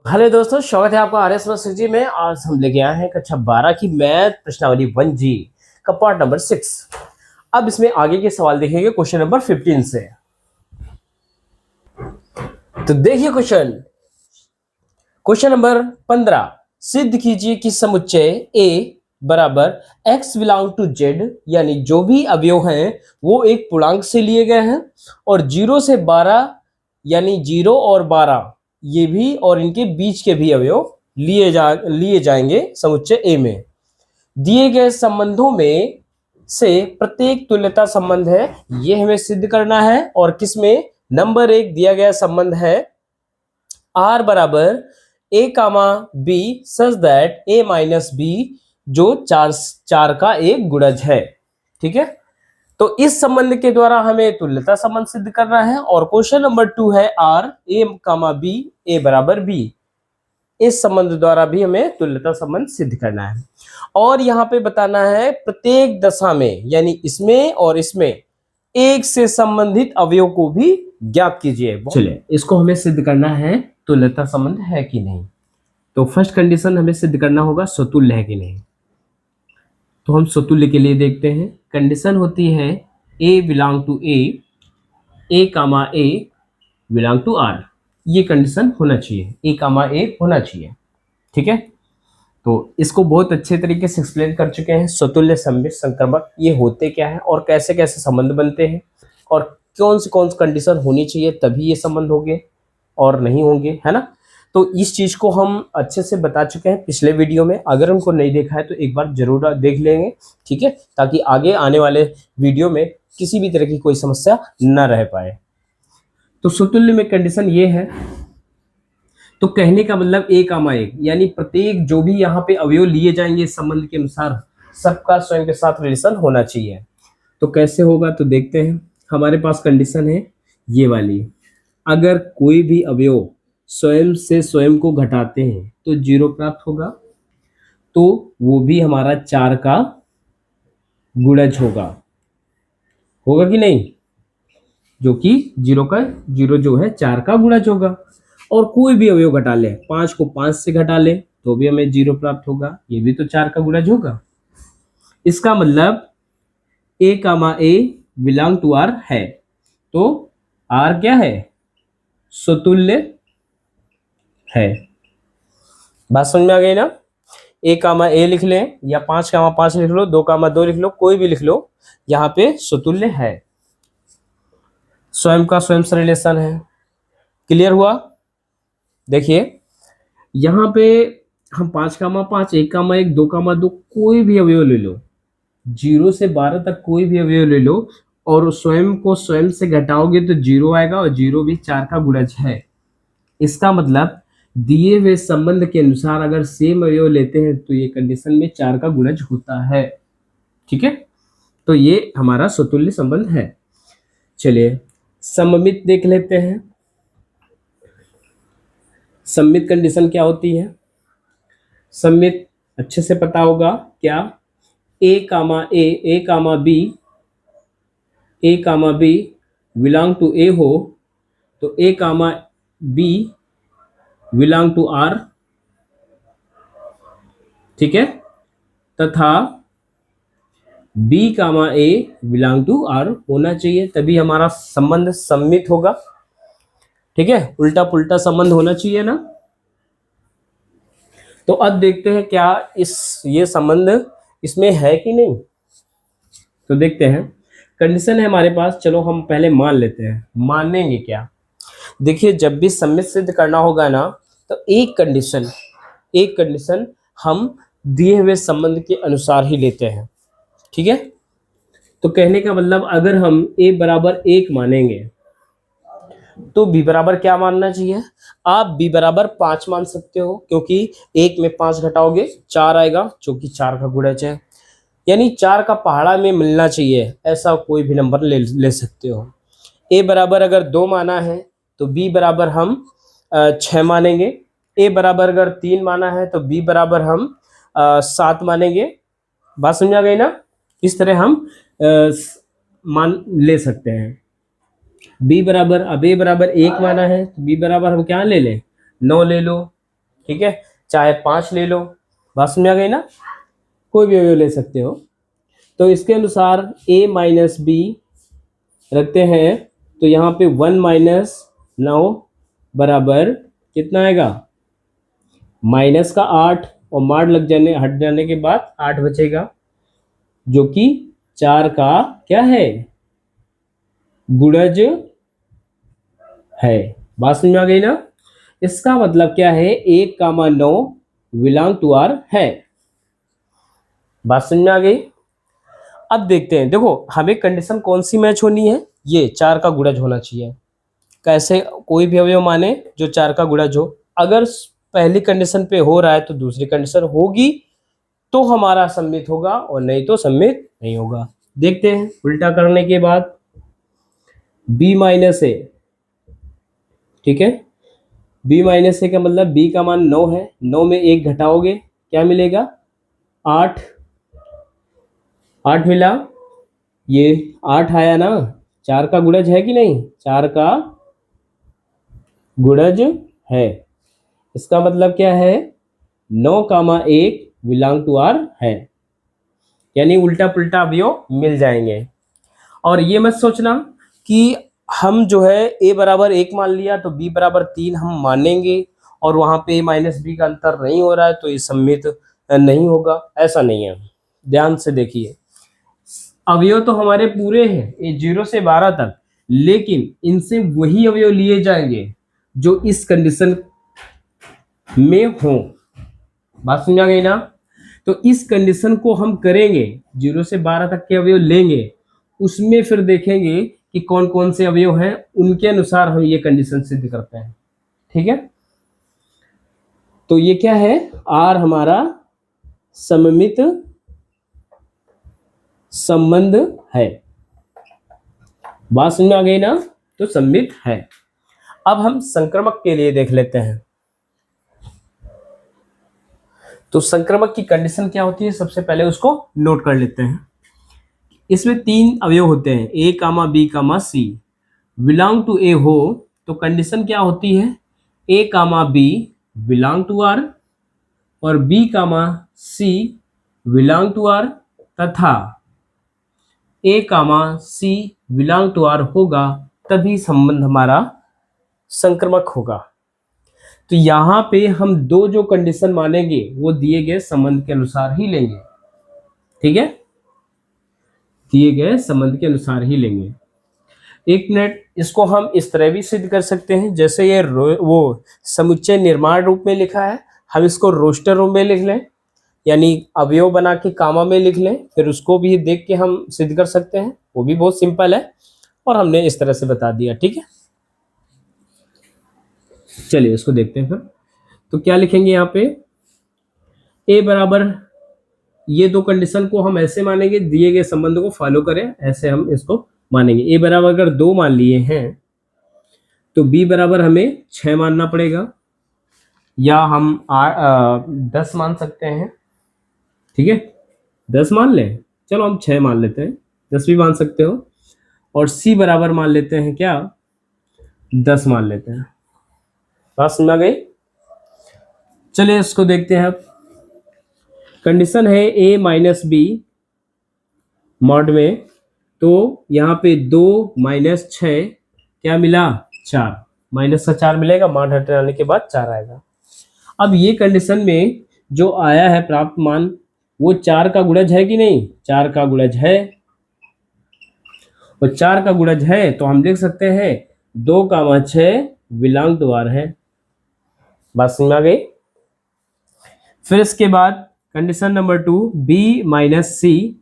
Hello दोस्तों, स्वागत है आपका आरएस यूनिवर्सिटी में। आज हम लेके आए हैं कक्षा 12 की मैथ प्रश्नावली 1G का पार्ट नंबर 6। अब इसमें आगे के सवाल देखेंगे क्वेश्चन नंबर 15 से। तो देखिए क्वेश्चन नंबर 15, सिद्ध कीजिए कि समुच्चय A बराबर x बिलोंग टू z, यानी जो भी अवयव हैं वो एक पूर्णांक से लिए गए हैं और 0 से 12 यानी 0 और 12 ये भी और इनके बीच के भी अवयव लिए जाएंगे समुच्चय A में। दिए गए संबंधों में से प्रत्येक तुल्यता संबंध है, ये हमें सिद्ध करना है। और किसमें? नंबर 1 दिया गया संबंध है R बराबर A comma B such that A minus B जो चार का एक गुणज है। ठीक है, तो इस संबंध के द्वारा हमें तुल्यता संबंध सिद्ध करना है। और क्वेश्चन नंबर 2 है R A comma B A बराबर B, इस संबंध द्वारा भी हमें तुल्यता संबंध सिद्ध करना है। और यहाँ पे बताना है प्रत्येक दशा में यानी इसमें और इसमें एक से संबंधित अवयव को भी ज्ञात कीजिए। चलिए इसको हमें सिद्ध करना है तुल्यता संबंध है कि नहीं। तो फर्स्ट कंडीशन हमें सिद्ध करना होगा स्वतुल्य है कि नहीं। तो हम स्वतुल्य के लिए देखते हैं। कंडीशन होती है A belong to A comma A belong to R, ये कंडीशन होना चाहिए, A कामा A होना चाहिए। ठीक है, तो इसको बहुत अच्छे तरीके से एक्सप्लेन कर चुके हैं। स्वतुल्य सममित संक्रमक ये होते क्या है और कैसे कैसे संबंध बनते हैं और कौन सी कंडीशन होनी चाहिए तभी ये संबंध होंगे और नहीं होंगे, है ना। तो इस चीज को हम अच्छे से बता चुके हैं पिछले वीडियो में। अगर उनको नहीं देखा है तो एक बार जरूर देख लेंगे, ठीक है, ताकि आगे आने वाले वीडियो में किसी भी तरह की कोई समस्या न रह पाए। तो स्वतुल्य में कंडीशन ये है, तो कहने का मतलब A कामा A यानी प्रत्येक जो भी यहाँ पे अवयव लिए जाएंगे इस संबंध के अनुसार सबका स्वयं के साथ रिलेशन होना चाहिए। तो कैसे होगा तो देखते हैं। हमारे पास कंडीशन है ये वाली, अगर कोई भी अवयव स्वयं से स्वयं को घटाते हैं तो 0 प्राप्त होगा, तो वो भी हमारा 4 का गुणज होगा कि नहीं, जो कि 0 का 0 जो है 4 का गुणज होगा। और कोई भी अवयव घटा ले, 5 को 5 से घटा ले तो भी हमें 0 प्राप्त होगा, ये भी तो 4 का गुणज होगा। इसका मतलब A comma A belong to R है, तो R क्या है? स्वतुल्य है। बात समझ में आ गई ना। A कामा A लिख लें या 5 कामा 5 लिख लो, 2 कामा 2 लिख लो, कोई भी लिख लो, यहाँ पे स्वतुल्य है, स्वयं का स्वयं से रिलेशन है। क्लियर हुआ? देखिए यहाँ पे हम 5 कामा 5, 1 कामा 1, 2 कामा 2 कोई भी अवयव ले लो, 0 से 12 तक कोई भी अवयव ले लो और स्वयं को स्वयं से घटाओगे तो 0 आएगा और 0 भी 4 का गुणज है। इसका मतलब दिए हुए संबंध के अनुसार अगर सेम अवयव लेते हैं तो ये कंडीशन में 4 का गुणज होता है। ठीक है, तो ये हमारा स्वतुल्य संबंध है। चलिए सममित देख लेते हैं। सममित कंडीशन क्या होती है? सममित अच्छे से पता होगा क्या? A comma B belong to A हो तो A comma B belong to R, ठीक है, तथा B comma A belong to R होना चाहिए, तभी हमारा संबंध सममित होगा। ठीक है, उल्टा पुल्टा संबंध होना चाहिए ना। तो अब देखते हैं क्या ये संबंध इसमें है कि नहीं। तो देखते हैं, कंडीशन है हमारे पास, चलो हम पहले मान लेते हैं। मानेंगे क्या? देखिए जब भी सममित सिद्ध करना होगा ना तो एक कंडीशन हम दिए हुए संबंध के अनुसार ही लेते हैं। ठीक है, तो कहने का मतलब अगर हम A बराबर 1 मानेंगे तो B बराबर क्या मानना चाहिए? आप B बराबर 5 मान सकते हो, क्योंकि 1 में 5 घटाओगे 4 आएगा जो कि 4 का गुणज है, यानी 4 का पहाड़ा में मिलना चाहिए, ऐसा कोई भी नंबर ले सकते हो। A बराबर अगर 2 माना है तो B बराबर हम 6 मानेंगे। A बराबर अगर 3 माना है तो B बराबर हम 7 मानेंगे। बात समझ आ गई ना। इस तरह हम मान ले सकते हैं। B बराबर, अब A बराबर 1 माना है तो B बराबर हम क्या ले लें? 9 ले लो। ठीक है, चाहे 5 ले लो, बात समझ आ गई ना, कोई भी अवयव ले सकते हो। तो इसके अनुसार a माइनस बी रखते हैं, तो यहाँ पे 1 माइनस 9 बराबर कितना आएगा, माइनस का 8, और मार लग जाने हट जाने के बाद 8 बचेगा, जो कि 4 का क्या है, गुणज है। बात समझ में आ गई ना। इसका मतलब क्या है, 1,9 बिलोंग टू आर है। बात समझ में आ गई। अब देखते हैं, देखो हमें कंडीशन कौन सी मैच होनी है, ये 4 का गुणज होना चाहिए। कैसे, कोई भी अवयव माने जो 4 का गुणज हो, अगर पहली कंडीशन पे हो रहा है तो दूसरी कंडीशन होगी तो हमारा सम्मित होगा, और नहीं तो सम्मित नहीं होगा। देखते हैं, उल्टा करने के बाद b माइनस ए, ठीक है, b माइनस ए का मतलब b का मान 9 है, 9 में 1 घटाओगे क्या मिलेगा, 8, 8 मिला, ये 8 आया ना, 4 का गुणज है कि नहीं, 4 का गुणज है। इसका मतलब क्या है, 9,1 बिलोंग टू आर है, यानी उल्टा पुल्टा अवयव मिल जाएंगे। और ये मत सोचना कि हम जो है a बराबर 1 मान लिया तो b बराबर 3 हम मानेंगे, और वहां पे a माइनस बी का अंतर नहीं हो रहा है तो ये सम्मित नहीं होगा, ऐसा नहीं है। ध्यान से देखिए, अवयव तो हमारे पूरे हैं ये 0 से 12 तक, लेकिन इनसे वही अवयव लिए जाएंगे जो इस कंडीशन में हो। बात समझा गई ना। तो इस कंडीशन को हम करेंगे, 0 से 12 तक के अवयव लेंगे, उसमें फिर देखेंगे कि कौन कौन से अवयव हैं, उनके अनुसार हम ये कंडीशन सिद्ध करते हैं। ठीक है, तो ये क्या है, आर हमारा सममित संबंध है। बात समझ में आ गई ना, तो सममित है। अब हम संक्रमक के लिए देख लेते हैं। तो संक्रमक की कंडीशन क्या होती है, सबसे पहले उसको नोट कर लेते हैं। इसमें 3 अवयव होते हैं, a, b, c, belong to A हो तो कंडीशन क्या होती है, a, b belong to R और b, c belong to R, तथा a, c belong to R होगा, तभी संबंध हमारा संक्रमक होगा। तो यहाँ पे हम दो जो कंडीशन मानेंगे वो दिए गए संबंध के अनुसार ही लेंगे। ठीक है, दिए गए संबंध के अनुसार ही लेंगे। एक मिनट, इसको हम इस तरह भी सिद्ध कर सकते हैं, जैसे ये वो समुच्चय निर्माण रूप में लिखा है, हम इसको रोस्टर रूप में लिख लें, यानी अवयव बना के कामा में लिख लें, फिर उसको भी देख के हम सिद्ध कर सकते हैं, वो भी बहुत सिंपल है, और हमने इस तरह से बता दिया। ठीक है, चलिए इसको देखते हैं फिर। तो क्या लिखेंगे यहाँ पे, ए बराबर, ये दो कंडीशन को हम ऐसे मानेंगे, दिए गए संबंध को फॉलो करें, ऐसे हम इसको मानेंगे। ए बराबर अगर 2 मान लिए हैं तो बी बराबर हमें 6 मानना पड़ेगा, या हम 10 मान सकते हैं। ठीक है, 10 मान लें, चलो हम 6 मान लेते हैं, 10 भी मान सकते हो। और सी बराबर मान लेते हैं क्या, 10 मान लेते हैं। बात समझ आ गई। चलिए इसको देखते हैं। अब कंडीशन है a माइनस बी मॉड में, तो यहाँ पे 2 माइनस 6 क्या मिला, 4, माइनस का 4 मिलेगा, मान हटाने के बाद 4 आएगा। अब ये कंडीशन में जो आया है प्राप्त मान, वो 4 का गुणज है कि नहीं, 4 का गुणज है, और 4 का गुणज है तो हम लिख सकते हैं 2,6 बिलोंग टू आर है। बात समझ में आ गई। फिर इसके बाद कंडीशन नंबर 2, b माइनस सी,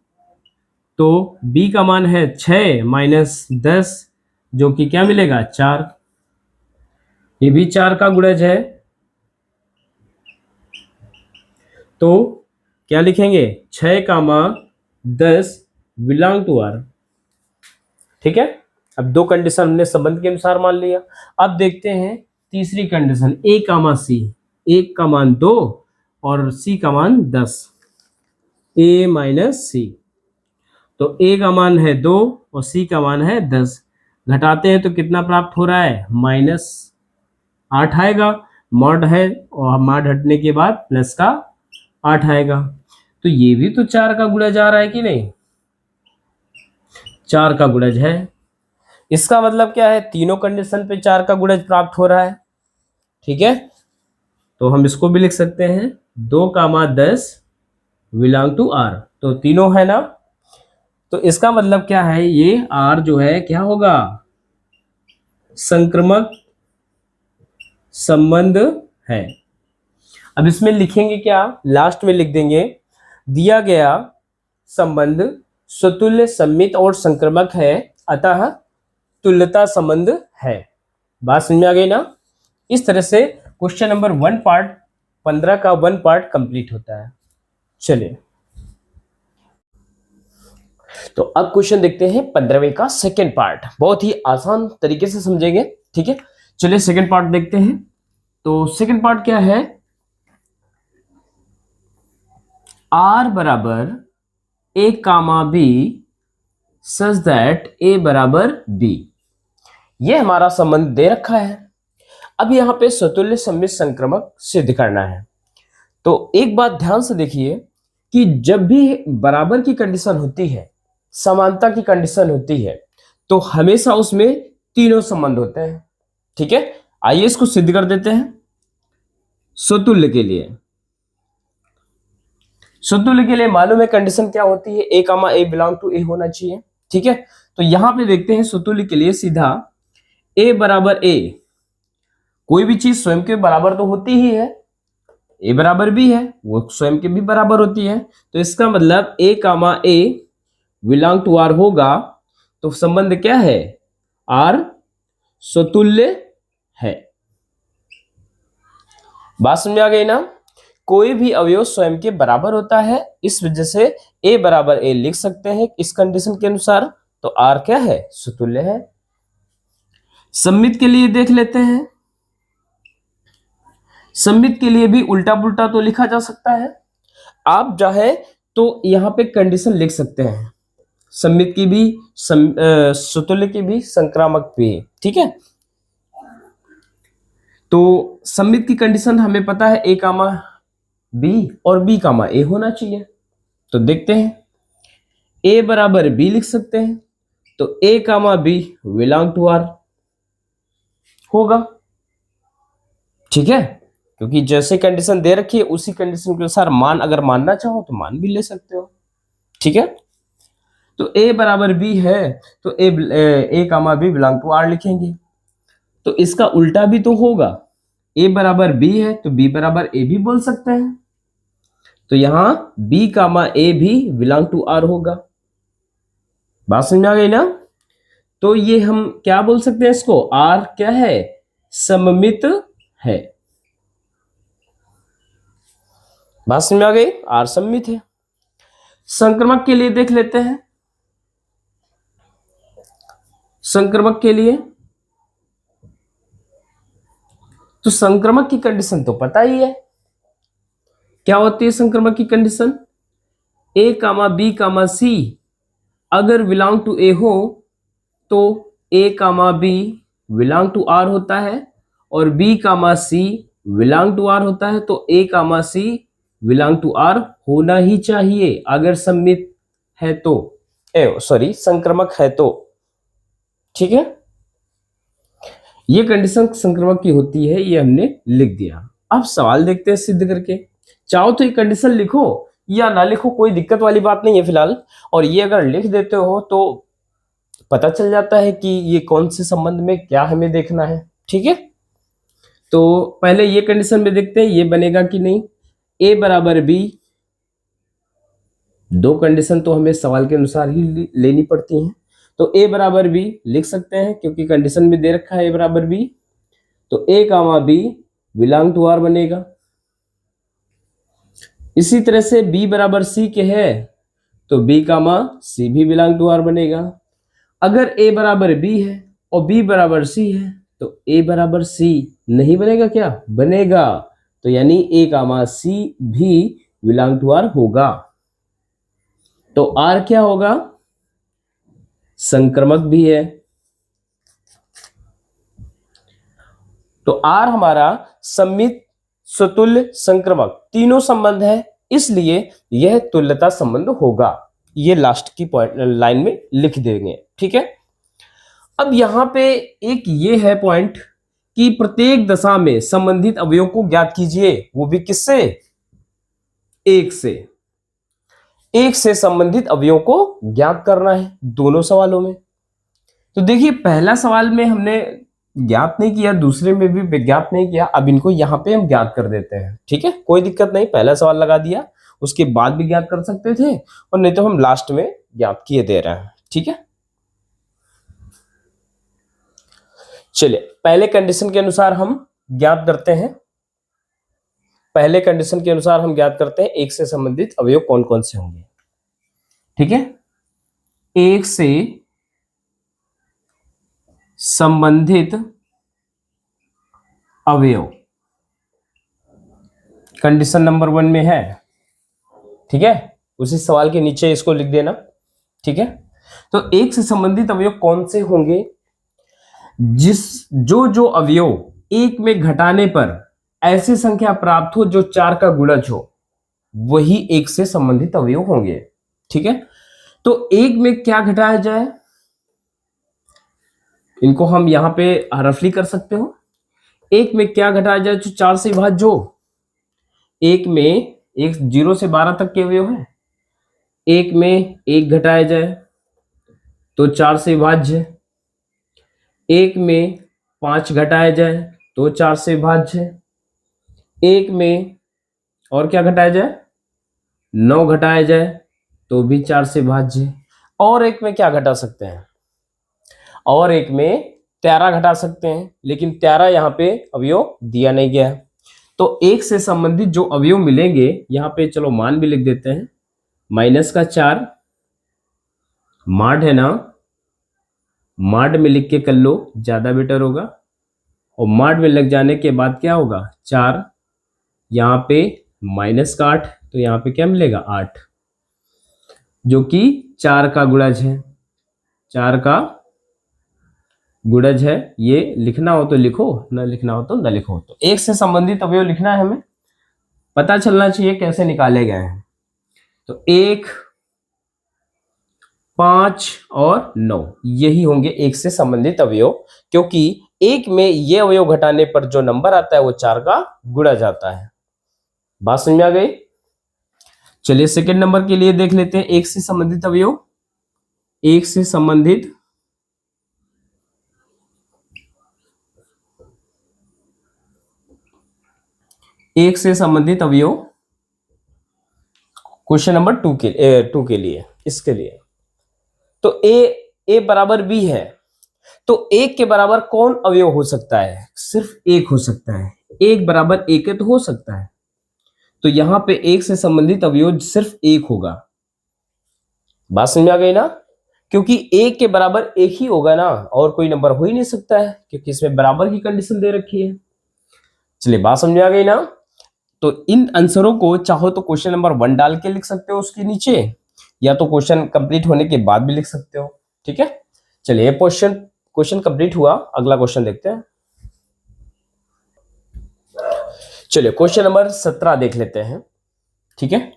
तो b का मान है 6 माइनस 10, जो कि क्या मिलेगा, 4, ये भी 4 का गुणज है, तो क्या लिखेंगे, 6,10 बिलोंग टू आर। ठीक है, अब दो कंडीशन हमने संबंध के अनुसार मान लिया। अब देखते हैं तीसरी कंडीशन, a, c, 1 का मान 2 और c का मान 10, a माइनस सी, तो a का मान है 2 और c का मान है 10, घटाते हैं तो कितना प्राप्त हो रहा है, -8 आएगा, मॉड है और मॉड हटने के बाद प्लस का 8 आएगा। तो ये भी तो 4 का गुणज आ रहा है कि नहीं, 4 का गुणज है। इसका मतलब क्या है, तीनों कंडीशन पे 4 का गुणज प्राप्त हो रहा है। ठीक है, तो हम इसको भी लिख सकते हैं 2, 10 बिलोंग टू आर, तो तीनों है ना। तो इसका मतलब क्या है, ये आर जो है क्या होगा, संक्रमक संबंध है। अब इसमें लिखेंगे क्या, लास्ट में लिख देंगे दिया गया संबंध स्वतुल्य सममित और संक्रमक है, अतः तुल्यता संबंध है। बात समझ में आ गई ना। इस तरह से क्वेश्चन नंबर 1 पार्ट 15 का 1 पार्ट कंप्लीट होता है। चलिए, तो अब क्वेश्चन देखते हैं 15वें का सेकंड पार्ट, बहुत ही आसान तरीके से समझेंगे। ठीक है, चलिए सेकंड पार्ट देखते हैं। तो सेकंड पार्ट क्या है, आर बराबर ए कामा बी सच दैट ए बराबर बी, ये हमारा संबंध दे रखा है। अब यहां पे स्वतुल्य सममित संक्रमक सिद्ध करना है। तो एक बात ध्यान से देखिए कि जब भी बराबर की कंडीशन होती है, समानता की कंडीशन होती है, तो हमेशा उसमें तीनों संबंध होते हैं। ठीक है, आइए इसको सिद्ध कर देते हैं। स्वतुल्य के लिए, स्वतुल्य के लिए मालूम है कंडीशन क्या होती है, ए कामा ए बिलोंग टू ए होना चाहिए। ठीक है, तो यहां पे देखते हैं स्वतुल्य के लिए सीधा ए बराबर ए, कोई भी चीज स्वयं के बराबर तो होती ही है, ए बराबर बी है, वो स्वयं के भी बराबर होती है। तो इसका मतलब ए कामा ए बिलोंग टू आर होगा। तो संबंध क्या है, आर स्वतुल्य है। बात समझ आ गई ना। कोई भी अवयव स्वयं के बराबर होता है, इस वजह से ए बराबर ए लिख सकते हैं इस कंडीशन के अनुसार। तो आर क्या है, स्वतुल्य है। सममित के लिए देख लेते हैं। सममित के लिए भी उल्टा पुल्टा तो लिखा जा सकता है, आप चाहे तो यहां पे कंडीशन लिख सकते हैं, सममित की भी स्वतुल्य की भी संक्रामक भी। ठीक है, तो सममित की कंडीशन हमें पता है ए कामा बी और बी कामा ए होना चाहिए। तो देखते हैं, ए बराबर बी लिख सकते हैं, तो A comma B belong to R होगा। ठीक है, क्योंकि जैसे कंडीशन दे रखी है उसी कंडीशन के अनुसार मान अगर मानना चाहो तो मान भी ले सकते हो। ठीक है, तो ए बराबर बी है, तो A comma B belong to are लिखेंगे। तो इसका उल्टा भी तो होगा, ए बराबर बी है तो बी बराबर ए भी बोल सकते हैं। तो यहां बी कामा ए भी बिलोंग टू आर होगा। बात समझ में आ गई ना। तो ये हम क्या बोल सकते हैं, इसको आर क्या है, सममित है। बात समझ में आ गई, आर सममित है। संक्रमक के लिए देख लेते हैं। संक्रमक के लिए तो संक्रमक की कंडीशन तो पता ही है, क्या होती है संक्रमक की कंडीशन, ए कामा बी कामा सी अगर बिलोंग टू ए हो तो A comma B belong to R होता है, और B comma C belong to R होता है। तो A comma C belong to R होना ही चाहिए अगर सममित है तो, सॉरी संक्रमक है तो। ठीक है, ये कंडीशन संक्रमक की होती है, ये हमने लिख दिया। अब सवाल देखते हैं सिद्ध करके। चाहो तो ये कंडीशन लिखो या ना लिखो, कोई दिक्कत वाली बात नहीं है फिलहाल। और ये अगर लिख देते हो तो पता चल जाता है कि ये कौन से संबंध में क्या हमें देखना है। ठीक है, तो पहले ये कंडीशन में देखते हैं ये बनेगा कि नहीं। ए बराबर बी, दो कंडीशन तो हमें सवाल के अनुसार ही लेनी पड़ती हैं। तो ए बराबर बी लिख सकते हैं क्योंकि कंडीशन में दे रखा है ए बराबर बी। तो A comma B belong to are बनेगा। इसी तरह से बी बराबर सी के है तो बी कामा सी भी बिलोंग टू आर बनेगा। अगर ए बराबर बी है और बी बराबर सी है तो ए बराबर सी नहीं बनेगा, क्या बनेगा। तो यानी ए कामा सी भी बिलोंग टू आर होगा। तो आर क्या होगा, संक्रमक भी है। तो आर हमारा सममित, स्वतुल्य, संक्रमक तीनों संबंध है, इसलिए यह तुल्यता संबंध होगा। ये लास्ट की पॉइंट लाइन में लिख देंगे, ठीक है। अब यहां पे एक ये है पॉइंट कि प्रत्येक दशा में संबंधित अवयव को ज्ञात कीजिए, वो भी किससे? एक से। एक से संबंधित अवयव को ज्ञात करना है दोनों सवालों में। तो देखिए पहला सवाल में हमने ज्ञात नहीं किया, दूसरे में भी ज्ञात नहीं किया, अब इनको यहां पे हम ज्ञात कर देते हैं, ठीक है, कोई दिक्कत नहीं। पहला सवाल लगा दिया, उसके बाद भी ज्ञात कर सकते थे, और नहीं तो हम लास्ट में ज्ञात किए दे रहे हैं, ठीक है। चलिए पहले कंडीशन के अनुसार हम ज्ञात करते हैं। पहले कंडीशन के अनुसार हम ज्ञात करते हैं एक से संबंधित अवयव कौन कौन से होंगे, ठीक है। एक से संबंधित अवयव कंडीशन नंबर 1 में है, ठीक है, उसी सवाल के नीचे इसको लिख देना, ठीक है। तो एक से संबंधित अवयव कौन से होंगे? जो अवयव एक में घटाने पर ऐसी संख्या प्राप्त हो जो 4 का गुणज हो, वही एक से संबंधित अवयव होंगे, ठीक है। तो एक में क्या घटाया जाए, इनको हम यहां पे रफली कर सकते हो। एक में क्या घटाया जाए जो 4 से विभाज्य हो? एक में एक 0 से 12 तक के अवयव है, एक में 1 घटाया जाए तो 4 से विभाज्य है, एक में 5 घटाया जाए तो 4 से विभाज्य है, एक में और क्या घटाया जाए, 9 घटाया जाए तो भी 4 से विभाज्य है, और एक में क्या घटा सकते हैं, और एक में 13 घटा सकते हैं, लेकिन 13 यहाँ पे अवयव दिया नहीं गया है। तो एक से संबंधित जो अवयव मिलेंगे, यहाँ पे चलो मान भी लिख देते हैं, -4 माड है ना, माड में लिख के कर लो, ज्यादा बेटर होगा। और माड में लग जाने के बाद क्या होगा, 4, यहाँ पे -8, तो यहाँ पे क्या मिलेगा, 8, जो कि 4 का गुणज है, 4 का गुणज है। ये लिखना हो तो लिखो, ना लिखना हो तो ना लिखो। तो एक से संबंधित अवयव लिखना है, हमें पता चलना चाहिए कैसे निकाले गए हैं। तो 1, 5 और 9 यही होंगे एक से संबंधित अवयव, क्योंकि एक में ये अवयव घटाने पर जो नंबर आता है वो 4 का गुणा जाता है। बात समझ में आ गई? चलिए सेकंड नंबर के लिए देख लेते हैं एक से संबंधित अवयव। एक से संबंधित अवयव क्वेश्चन नंबर 2 के लिए, इसके लिए तो ए बराबर बी है, तो एक के बराबर कौन अवयव हो सकता है? सिर्फ एक हो सकता है, एक बराबर एक तो हो सकता है। तो यहां पे एक से संबंधित अवयव सिर्फ एक होगा। बात समझ में आ गई ना? क्योंकि एक के बराबर एक ही होगा ना, और कोई नंबर हो ही नहीं सकता है, क्योंकि इसमें बराबर की कंडीशन दे रखी है। चलिए बात समझ में आ गई ना? तो इन आंसरों को चाहो तो क्वेश्चन नंबर 1 डाल के लिख सकते हो उसके नीचे, या तो क्वेश्चन कंप्लीट होने के बाद भी लिख सकते हो, ठीक है। चलिए क्वेश्चन कंप्लीट हुआ, अगला क्वेश्चन देखते हैं। चलिए क्वेश्चन नंबर 17 देख लेते हैं, ठीक है।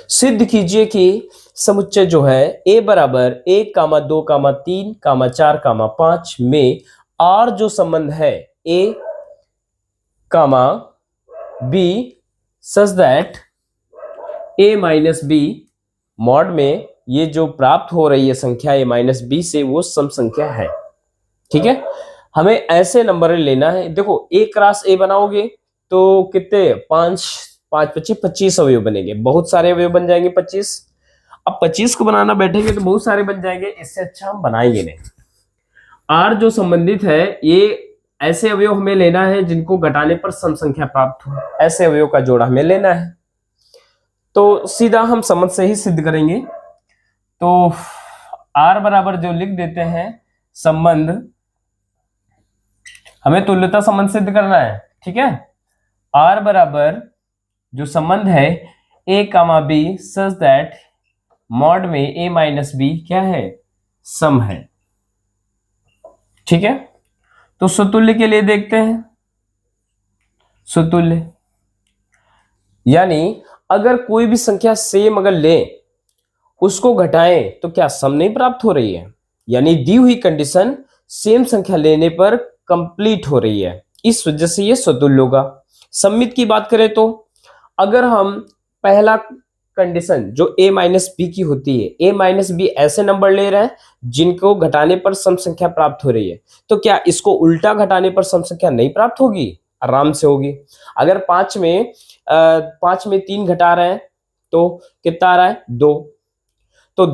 सिद्ध कीजिए कि समुच्चय जो है a बराबर 1, 2, 3, 4, 5 में r जो संबंध है a, b such that a minus b mod में ये जो प्राप्त हो रही है संख्या a माइनस b से वो सम संख्या है, ठीक है। हमें ऐसे नंबर लेना है। देखो a क्रॉस a बनाओगे तो कितने 5 5 25 अवयव बनेंगे, बहुत सारे अवयव बन जाएंगे 25। अब 25 को बनाना बैठेंगे तो बहुत सारे बन जाएंगे, इससे अच्छा हम बनाएंगे नहीं। r जो संबंधित है ये ऐसे अवयव हमें लेना है जिनको घटाने पर सम संख्या प्राप्त हो, ऐसे अवयव का जोड़ा हमें लेना है। तो सीधा हम समझ से ही सिद्ध करेंगे। तो r बराबर जो लिख देते हैं संबंध, हमें तुल्यता संबंध सिद्ध करना है, ठीक है। r बराबर जो संबंध है a, b such that mod में a माइनस b क्या है, सम है, ठीक है। तो स्वतुल्य के लिए देखते हैं। स्वतुल्य यानी अगर कोई भी संख्या सेम अगर लें, उसको घटाएं तो क्या सम नहीं प्राप्त हो रही है, यानी दी हुई कंडीशन सेम संख्या लेने पर कंप्लीट हो रही है, इस वजह से ये स्वतुल्य होगा। सममित की बात करें तो अगर हम पहला कंडीशन जो a माइनस बी की होती है, a माइनस बी ऐसे नंबर ले रहे हैं जिनको घटाने पर सम संख्या प्राप्त हो रही है, तो क्या इसको उल्टा घटाने पर सम संख्या नहीं प्राप्त होगी? आराम से होगी। अगर 5 में 3 घटा रहे हैं तो कितना आ रहा है? 2। तो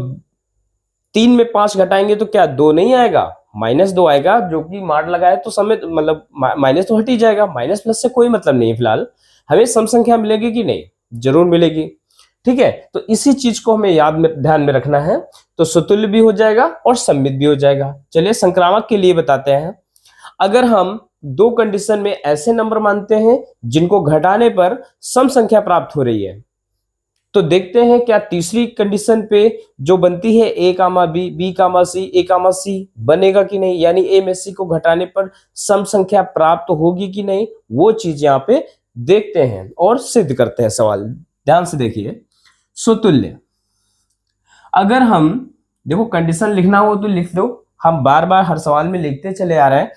3 में 5 घटाएंगे तो क्या 2 नहीं आएगा? -2 आएगा, जो कि मार लगाए तो समेत मतलब माइनस तो हट ही जाएगा। माइनस प्लस से कोई मतलब नहीं है। फिलहाल हमें सम संख्या मिलेगी कि नहीं? जरूर मिलेगी। ठीक है, तो इसी चीज को हमें ध्यान में रखना है। तो स्वतुल्य भी हो जाएगा और सममित भी हो जाएगा। चलिए संक्रामक के लिए बताते हैं। अगर हम दो कंडीशन में ऐसे नंबर मानते हैं जिनको घटाने पर सम संख्या प्राप्त हो रही है, तो देखते हैं क्या तीसरी कंडीशन पे जो बनती है a comma B, B comma C, A comma सी बनेगा कि नहीं, यानी a में c को घटाने पर सम संख्या प्राप्त होगी कि नहीं, वो चीज यहाँ पे देखते हैं और सिद्ध करते हैं। सवाल ध्यान से देखिए। स्वतुल्य, अगर हम देखो कंडीशन लिखना हो तो लिख दो, हम बार बार हर सवाल में लिखते चले आ रहे हैं,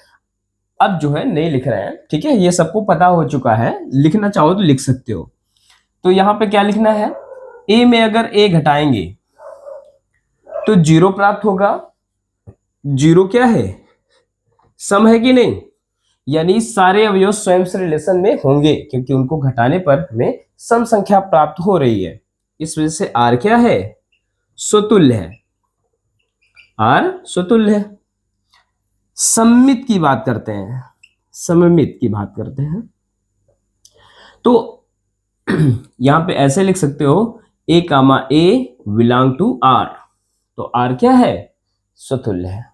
अब जो है नहीं लिख रहे हैं। ठीक है, ये सबको पता हो चुका है, लिखना चाहो तो लिख सकते हो। तो यहां पे क्या लिखना है, a में अगर a घटाएंगे तो 0 प्राप्त होगा। 0 क्या है? सम है कि नहीं, यानी सारे अवयव स्वयं से रिलेशन में होंगे क्योंकि उनको घटाने पर हमें सम संख्या प्राप्त हो रही है। इस वजह से r क्या है? स्वतुल्य है। r स्वतुल्य है। सममित की बात करते हैं। सममित की बात करते हैं तो यहां पे ऐसे लिख सकते हो a comma a belong to r, तो r क्या है? स्वतुल्य है।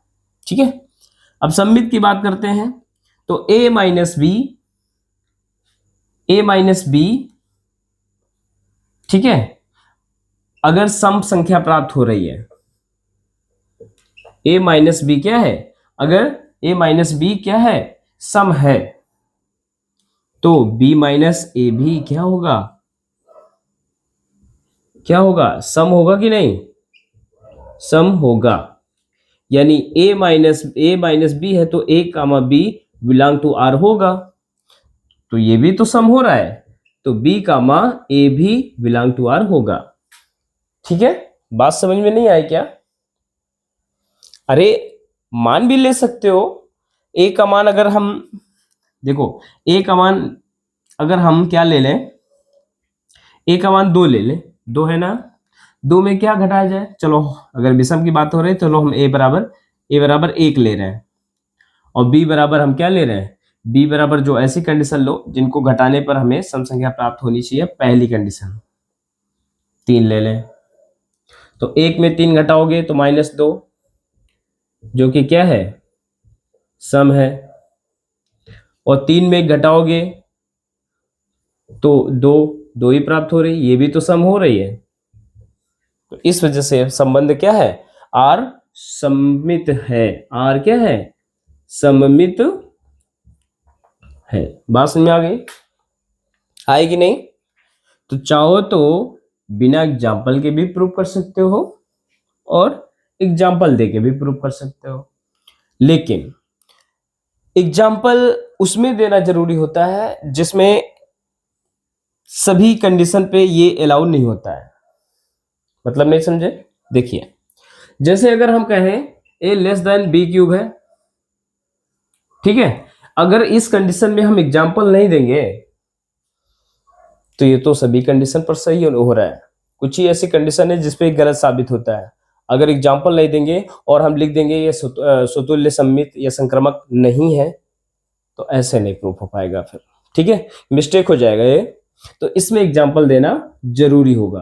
ठीक है, अब सममित की बात करते हैं तो a माइनस बी, ठीक है, अगर सम संख्या प्राप्त हो रही है, a माइनस बी क्या है? अगर a माइनस बी क्या है? सम है, तो b माइनस ए भी क्या होगा? क्या होगा? सम होगा कि नहीं? सम होगा। यानी a माइनस बी है तो a comma B belong to r होगा, तो ये भी तो सम हो रहा है, तो b कामा a भी बिलोंग टू r होगा। ठीक है, बात समझ में नहीं आई क्या? अरे मान भी ले सकते हो। a का मान अगर हम देखो, a का मान अगर हम क्या ले लें, a का मान 2 ले लें, 2 है ना, 2 में क्या घटाया जाए? चलो अगर विषम की बात हो रही है तो हम a बराबर 1 ले रहे हैं, और b बराबर हम क्या ले रहे हैं? b बराबर जो ऐसी कंडीशन लो जिनको घटाने पर हमें सम संख्या प्राप्त होनी चाहिए, पहली कंडीशन 3 ले लें। तो 1 में 3 घटाओगे तो -2, जो कि क्या है? सम है। और 3 में घटाओगे तो 2 ही प्राप्त हो रही, ये भी तो सम हो रही है। तो इस वजह से संबंध क्या है? r सममित है। r क्या है? सममित है। बात समझ में आ गई? आएगी नहीं? तो चाहो तो बिना एग्जाम्पल के भी प्रूव कर सकते हो और एग्जाम्पल देके भी प्रूव कर सकते हो, लेकिन एग्जाम्पल उसमें देना जरूरी होता है जिसमें सभी कंडीशन पे ये अलाउ नहीं होता है। मतलब नहीं समझे? देखिए, जैसे अगर हम कहें a less than B cube है, ठीक है, अगर इस कंडीशन में हम एग्जाम्पल नहीं देंगे तो ये तो सभी कंडीशन पर सही हो रहा है। कुछ ही ऐसी कंडीशन है जिसपे गलत साबित होता है। अगर एग्जाम्पल नहीं देंगे और हम लिख देंगे ये स्वतुल्य, सममित या संक्रामक नहीं है, तो ऐसे नहीं प्रूफ हो पाएगा फिर। ठीक है, मिस्टेक हो जाएगा ये। तो इसमें एग्जाम्पल देना जरूरी होगा,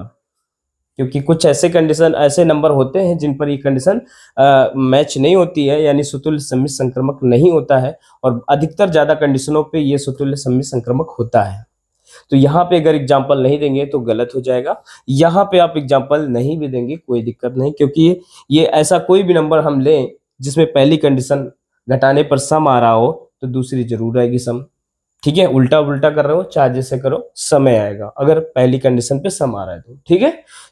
क्योंकि कुछ ऐसे कंडीशन, ऐसे नंबर होते हैं जिन पर ये कंडीशन मैच नहीं होती है, यानी स्वतुल्य, सममित, संक्रामक नहीं होता है, और अधिकतर ज्यादा कंडीशनों पे ये स्वतुल्य, सममित, संक्रामक होता है। तो यहाँ पे अगर एग्जाम्पल नहीं देंगे तो गलत हो जाएगा। यहाँ पे आप एग्जाम्पल नहीं भी देंगे कोई दिक्कत नहीं, क्योंकि ये ऐसा कोई भी नंबर हम लें जिसमें पहली कंडीशन घटाने पर सम आ रहा हो, तो दूसरी जरूर आएगी सम। ठीक है, उल्टा उल्टा कर रहे हो, चाहे जैसे करो, समय आएगा अगर पहली कंडीशन पे सम आ रहा है तो। ठीक है,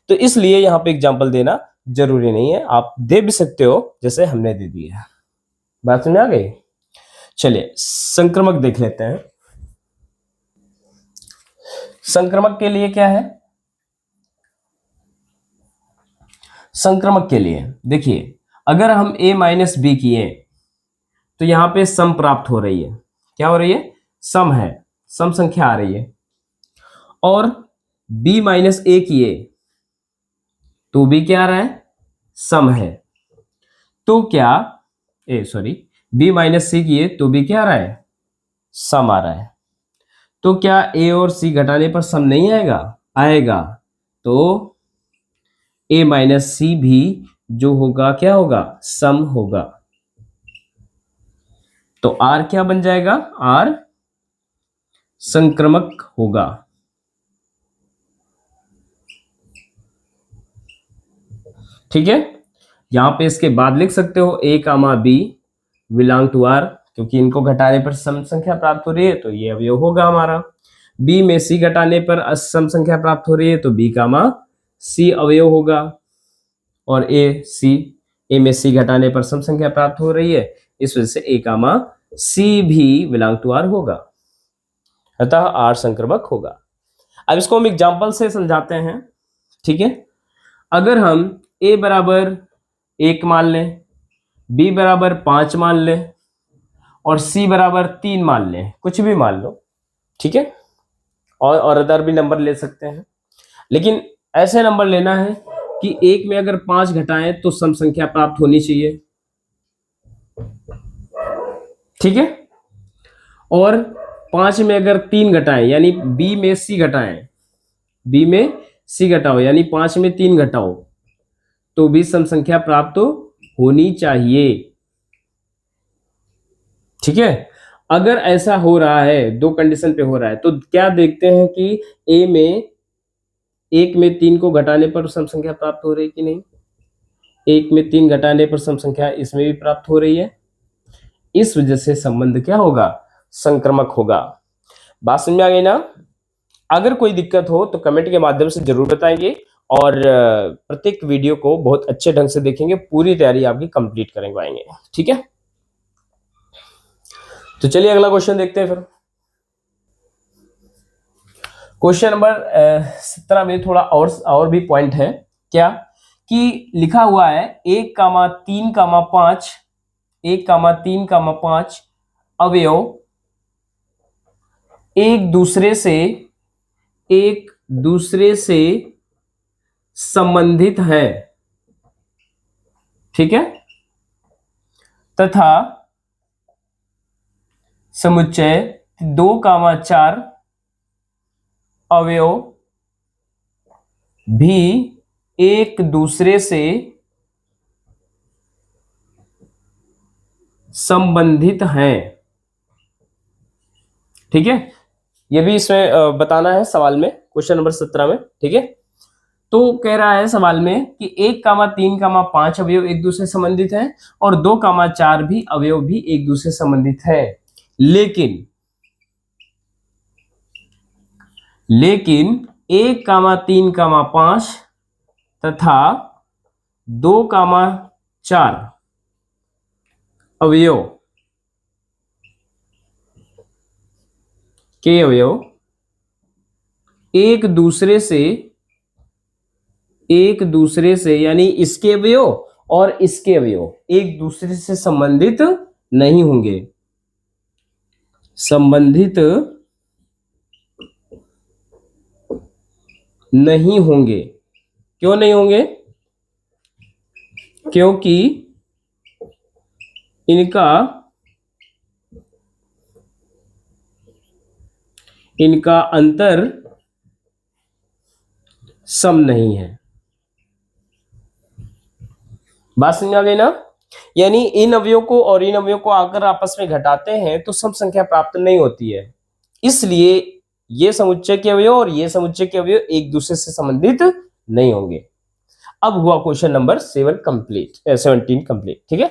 तो इसलिए यहाँ पे एग्जाम्पल देना जरूरी नहीं है, आप दे भी सकते हो जैसे हमने दे दिया। बात समझ आ गई? चलिए संक्रमक देख लेते हैं। संक्रमक के लिए क्या है? संक्रमक के लिए देखिए, अगर हम a माइनस बी किए तो यहां पे सम प्राप्त हो रही है। क्या हो रही है? सम है, सम संख्या आ रही है। और b माइनस ए किए तो भी क्या आ रहा है? सम है। तो क्या b माइनस सी किए तो भी क्या आ रहा है? सम आ रहा है। तो क्या a और c घटाने पर सम नहीं आएगा? आएगा। तो a माइनस सी भी जो होगा क्या होगा? सम होगा। तो r क्या बन जाएगा? r संक्रमक होगा। ठीक है, यहां पे इसके बाद लिख सकते हो a comma b belong to r, क्योंकि इनको घटाने पर सम संख्या प्राप्त हो रही है तो ये अवयव होगा हमारा। b में c घटाने पर असम संख्या प्राप्त हो रही है तो b कामा c अवयव होगा। और a में c घटाने पर सम संख्या प्राप्त हो रही है, इस वजह से a कामा c भी बिलोंग टू r होगा, अतः r संक्रमक होगा। अब इसको हम एग्जाम्पल से समझाते हैं। ठीक है, अगर हम a बराबर 1 मान लें, b बराबर 5 मान लें और c बराबर 3 मान लें, कुछ भी मान लो। ठीक है, और अदर भी नंबर ले सकते हैं, लेकिन ऐसे नंबर लेना है कि 1 में अगर 5 घटाएं तो सम संख्या प्राप्त होनी चाहिए। ठीक है, और 5 में अगर 3 घटाएं यानी b में c घटाएं, b में c घटाओ यानी 5 में 3 घटाओ तो भी सम संख्या प्राप्त होनी चाहिए। ठीक है, अगर ऐसा हो रहा है, दो कंडीशन पे हो रहा है, तो क्या देखते हैं कि a में 1 में 3 को घटाने पर सम संख्या प्राप्त हो रही है कि नहीं? 1 में 3 घटाने पर सम संख्या इसमें भी प्राप्त हो रही है, इस वजह से संबंध क्या होगा? संक्रमक होगा। बात समझ में आ गई ना? अगर कोई दिक्कत हो तो कमेंट के माध्यम से जरूर बताएंगे, और प्रत्येक वीडियो को बहुत अच्छे ढंग से देखेंगे, पूरी तैयारी आपकी कंप्लीट करवाएंगे। ठीक है, तो चलिए अगला क्वेश्चन देखते हैं। फिर क्वेश्चन नंबर 17 में थोड़ा और भी पॉइंट है। क्या कि लिखा हुआ है 1 कामा 3 कामा 5 1 कामा 3 कामा 5 अवयव एक दूसरे से संबंधित है। ठीक है, तथा समुच्चय 2 कामा 4 अवयव भी एक दूसरे से संबंधित हैं। ठीक है, ये भी इसमें बताना है सवाल में, क्वेश्चन नंबर 17 में। ठीक है, तो कह रहा है सवाल में कि 1 कामा 3 कामा 5 अवयव एक दूसरे से संबंधित हैं और 2 कामा 4 भी अवयव भी एक दूसरे से संबंधित है, लेकिन 1 कामा 3 कामा 5 तथा 2 कामा 4 अवयव के अवयव एक दूसरे से यानी इसके अवयव और इसके अवयव एक दूसरे से संबंधित नहीं होंगे। संबंधित नहीं होंगे। क्यों नहीं होंगे? क्योंकि इनका अंतर सम नहीं है। बात समझ आ गई ना? यानी इन अवयव को और इन अवयव को अगर आपस में घटाते हैं तो सम संख्या प्राप्त नहीं होती है, इसलिए ये समुच्चय के अवयव और ये समुच्चय के अवयव एक दूसरे से संबंधित नहीं होंगे। अब हुआ क्वेश्चन नंबर 17 कंप्लीट। ठीक है।